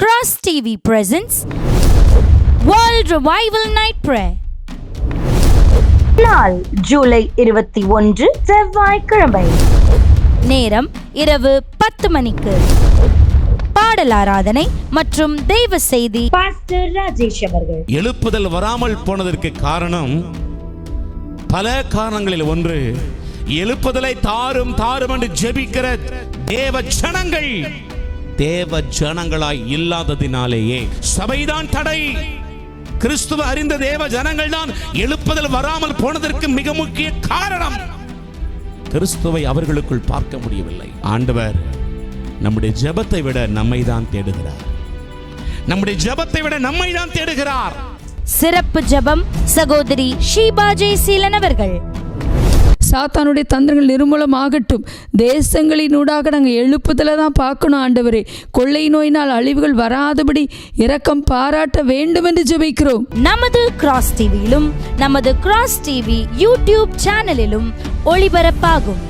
Cross TV presents World Revival Night Prayer. நாள் ஜூலை 21 செவ்வாய்க்கிழமை. நேரம் இரவு 10 மணிக்கு. பாடல் ஆராதனை மற்றும் தெய்வ செய்தி பாஸ்டர் ராஜேஷ் அவர்கள். எழுப்புதல் வராமல் போனதற்கு காரணம் பல காரணங்களில் ஒன்று, எழுப்புதலை தாரும் தாரும் என்று ஜெபிக்கிற தேவ ஜனங்களாய் இல்லாததினாலேயே சபைதான் தடை. கிறிஸ்துவ அறிந்த தேவ ஜனங்கள் தான் எழுப்புதல் வராமல் போனதற்கு மிக முக்கிய காரணம். கிறிஸ்துவை அவர்களுக்குள் பார்க்க முடியவில்லை. ஆண்டவர் நம்முடைய ஜெபத்தை விட நம்மை தான் தேடுகிறார். சிறப்பு ஜெபம் சகோதரி ஷீபா ஜெயசீலன் அவர்கள். சாத்தானுடைய தந்திரங்கள் நிர்மூலமாகட்டும். தேசங்களினூடாக நாங்கள் எழுப்புதலை தான் பார்க்கணும். ஆண்டவரே, கொள்ளை நோயினால் அழிவுகள் வராதபடி இரக்கம் பாராட்ட வேண்டும் என்று ஜெபிக்கிறோம். நமது கிராஸ் டிவியிலும் நமது கிராஸ் டிவி யூடியூப் சேனலிலும் ஒளிபரப்பாகும்.